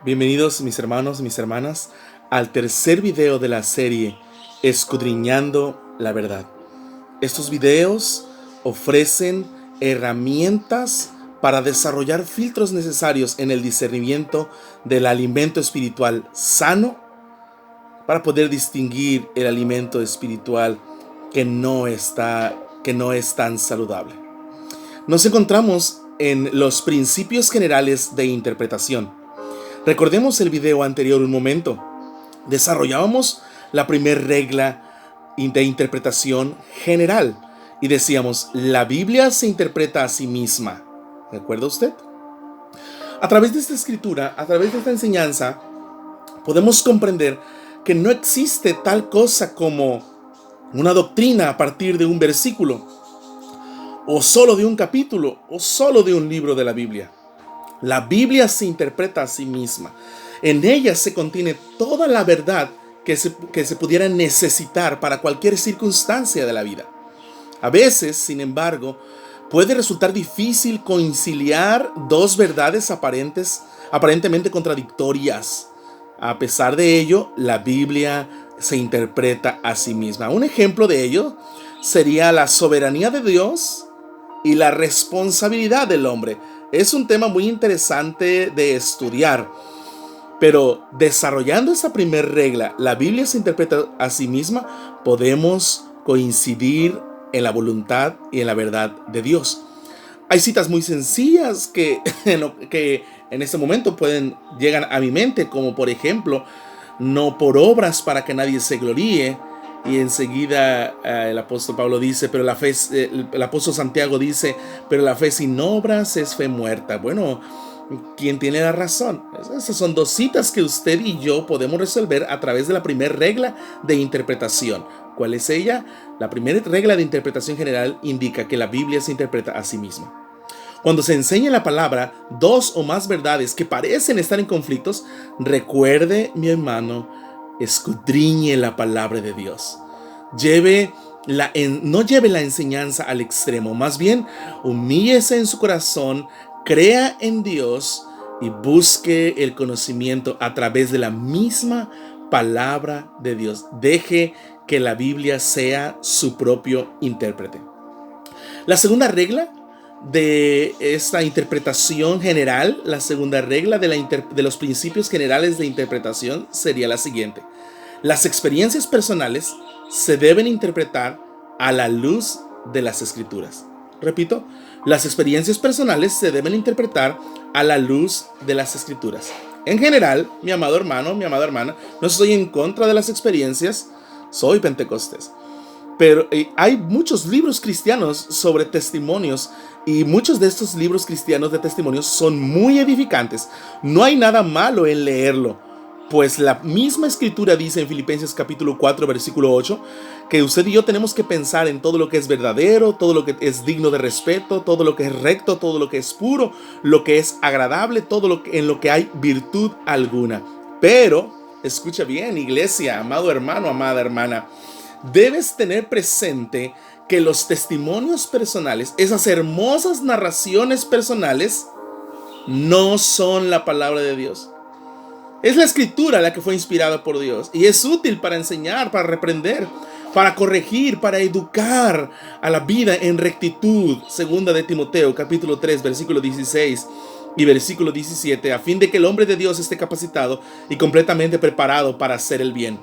Bienvenidos mis hermanos y mis hermanas al tercer video de la serie Escudriñando la Verdad. Estos videos ofrecen herramientas para desarrollar filtros necesarios en el discernimiento del alimento espiritual sano para poder distinguir el alimento espiritual que no es tan saludable. Nos encontramos en los principios generales de interpretación. Recordemos el video anterior un momento. Desarrollábamos la primera regla de interpretación general y decíamos, la Biblia se interpreta a sí misma. ¿Recuerda usted? A través de esta escritura, a través de esta enseñanza, podemos comprender que no existe tal cosa como una doctrina a partir de un versículo, o solo de un capítulo, o solo de un libro de la Biblia. La Biblia se interpreta a sí misma. En ella se contiene toda la verdad que se pudiera necesitar para cualquier circunstancia de la vida. A veces, sin embargo, puede resultar difícil conciliar dos verdades aparentemente contradictorias. A pesar de ello, la Biblia se interpreta a sí misma. Un ejemplo de ello sería la soberanía de Dios y la responsabilidad del hombre. Es un tema muy interesante de estudiar, pero desarrollando esa primera regla, la Biblia se interpreta a sí misma, podemos coincidir en la voluntad y en la verdad de Dios. Hay citas muy sencillas que en este momento llegan a mi mente, como por ejemplo, no por obras para que nadie se gloríe. Y enseguida el apóstol Pablo dice, pero la fe, el apóstol Santiago dice, pero la fe sin obras es fe muerta. Bueno, ¿quién tiene la razón? Esas son dos citas que usted y yo podemos resolver a través de la primera regla de interpretación. ¿Cuál es ella? La primera regla de interpretación general indica que la Biblia se interpreta a sí misma. Cuando se enseña la palabra dos o más verdades que parecen estar en conflictos, recuerde, mi hermano, escudriñe la palabra de Dios. No lleve la enseñanza al extremo, más bien humíllese en su corazón, crea en Dios y busque el conocimiento a través de la misma palabra de Dios. Deje que la Biblia sea su propio intérprete. La segunda regla de esta interpretación general, la segunda regla de los principios generales de interpretación sería la siguiente: las experiencias personales se deben interpretar a la luz de las Escrituras. Repito, las experiencias personales se deben interpretar a la luz de las Escrituras. En general, mi amado hermano, mi amada hermana, no estoy en contra de las experiencias, soy pentecostés. Pero hay muchos libros cristianos sobre testimonios y muchos de estos libros cristianos de testimonios son muy edificantes. No hay nada malo en leerlo, pues la misma escritura dice en Filipenses capítulo 4 versículo 8 que usted y yo tenemos que pensar en todo lo que es verdadero, todo lo que es digno de respeto, todo lo que es recto, todo lo que es puro, lo que es agradable, en lo que hay virtud alguna. Pero, escucha bien, iglesia, amado hermano, amada hermana, debes tener presente que los testimonios personales, esas hermosas narraciones personales, no son la palabra de Dios. Es la escritura la que fue inspirada por Dios y es útil para enseñar, para reprender, para corregir, para educar a la vida en rectitud. Segunda de Timoteo, capítulo 3, versículo 16 y versículo 17, a fin de que el hombre de Dios esté capacitado y completamente preparado para hacer el bien.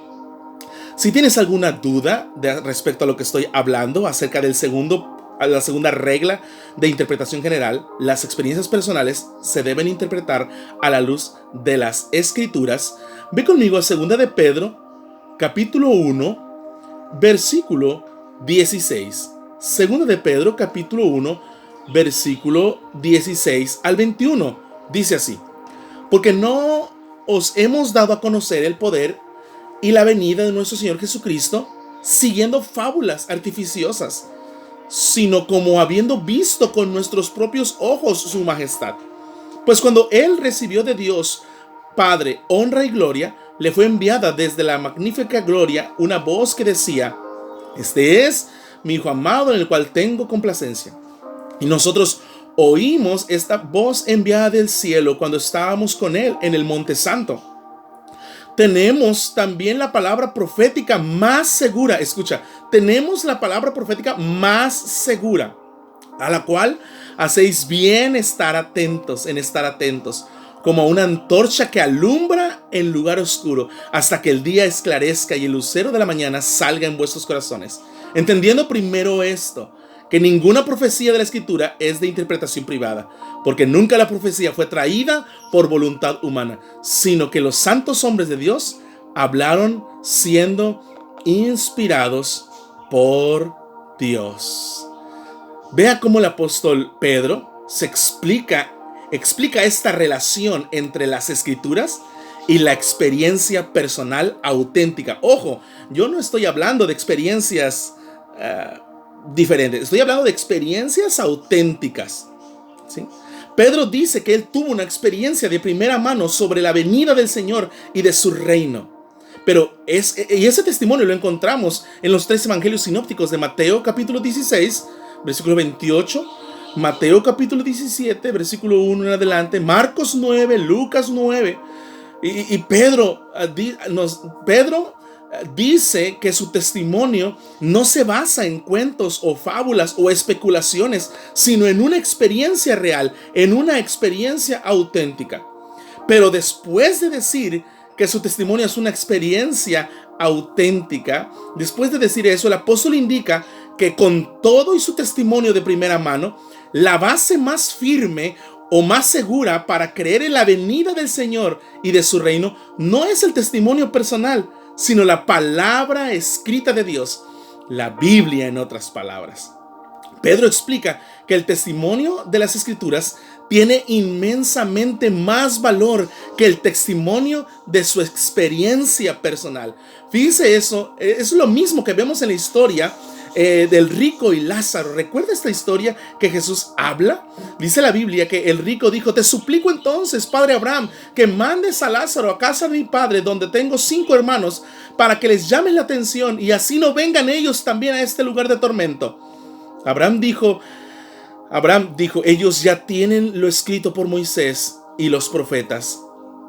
Si tienes alguna duda respecto a lo que estoy hablando acerca de la segunda regla de interpretación general, las experiencias personales se deben interpretar a la luz de las Escrituras, ve conmigo a 2 de Pedro, capítulo 1, versículo 16. 2 de Pedro, capítulo 1, versículo 16 al 21. Dice así: porque no os hemos dado a conocer el poder y la venida de nuestro Señor Jesucristo siguiendo fábulas artificiosas, sino como habiendo visto con nuestros propios ojos su majestad. Pues cuando Él recibió de Dios Padre honra y gloria, le fue enviada desde la magnífica gloria una voz que decía: este es mi Hijo amado en el cual tengo complacencia. Y nosotros oímos esta voz enviada del cielo cuando estábamos con Él en el Monte Santo. Tenemos también la palabra profética más segura. Escucha, tenemos la palabra profética más segura, a la cual hacéis bien estar atentos, como una antorcha que alumbra en lugar oscuro, hasta que el día esclarezca y el lucero de la mañana salga en vuestros corazones. Entendiendo primero esto, que ninguna profecía de la Escritura es de interpretación privada, porque nunca la profecía fue traída por voluntad humana, sino que los santos hombres de Dios hablaron siendo inspirados por Dios. Vea cómo el apóstol Pedro se explica esta relación entre las Escrituras y la experiencia personal auténtica. Ojo, yo no estoy hablando de experiencias diferentes, estoy hablando de experiencias auténticas, ¿sí? Pedro dice que él tuvo una experiencia de primera mano sobre la venida del Señor y de su reino. Y ese testimonio lo encontramos en los 3 evangelios sinópticos de Mateo capítulo 16, versículo 28, Mateo capítulo 17, versículo 1 en adelante, Marcos 9, Lucas 9. Y Pedro dice que su testimonio no se basa en cuentos o fábulas o especulaciones, sino en una experiencia real, en una experiencia auténtica. Pero después de decir que su testimonio es una experiencia auténtica, después de decir eso, el apóstol indica que con todo y su testimonio de primera mano, la base más firme o más segura para creer en la venida del Señor y de su reino no es el testimonio personal, sino la palabra escrita de Dios, la Biblia en otras palabras. Pedro explica que el testimonio de las Escrituras tiene inmensamente más valor que el testimonio de su experiencia personal. Fíjese eso, es lo mismo que vemos en la historia del rico y Lázaro. ¿Recuerda esta historia que Jesús habla? Dice la Biblia que el rico dijo: te suplico entonces, padre Abraham, que mandes a Lázaro a casa de mi padre, donde tengo 5 hermanos, para que les llamen la atención y así no vengan ellos también a este lugar de tormento. Abraham dijo, ellos ya tienen lo escrito por Moisés y los profetas,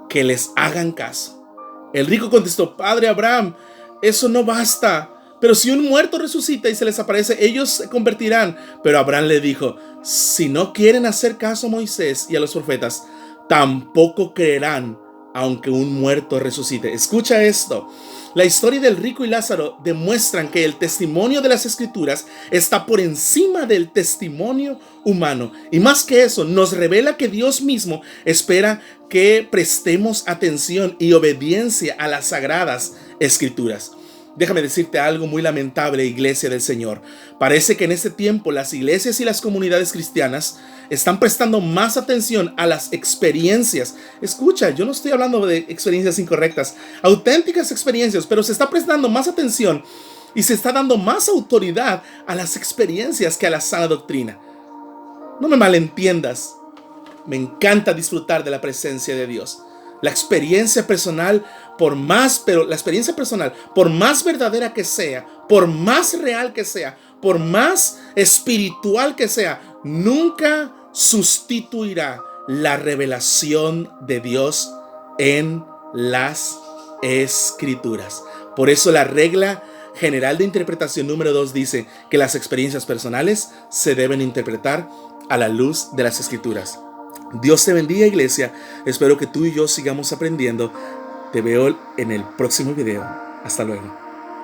que les hagan caso. El rico contestó: padre Abraham, eso no basta. Pero si un muerto resucita y se les aparece, ellos se convertirán. Pero Abraham le dijo: si no quieren hacer caso a Moisés y a los profetas, tampoco creerán aunque un muerto resucite. Escucha esto. La historia del rico y Lázaro demuestran que el testimonio de las Escrituras está por encima del testimonio humano. Y más que eso, nos revela que Dios mismo espera que prestemos atención y obediencia a las sagradas Escrituras. Déjame decirte algo muy lamentable, iglesia del Señor. Parece que en este tiempo las iglesias y las comunidades cristianas están prestando más atención a las experiencias. Escucha, yo no estoy hablando de experiencias incorrectas, auténticas experiencias, pero se está prestando más atención y se está dando más autoridad a las experiencias que a la sana doctrina. No me malentiendas, me encanta disfrutar de la presencia de Dios. La experiencia personal, por más verdadera que sea, por más real que sea, por más espiritual que sea, nunca sustituirá la revelación de Dios en las Escrituras. Por eso la regla general de interpretación número 2 dice que las experiencias personales se deben interpretar a la luz de las Escrituras. Dios te bendiga, iglesia. Espero que tú y yo sigamos aprendiendo. Te veo en el próximo video. Hasta luego.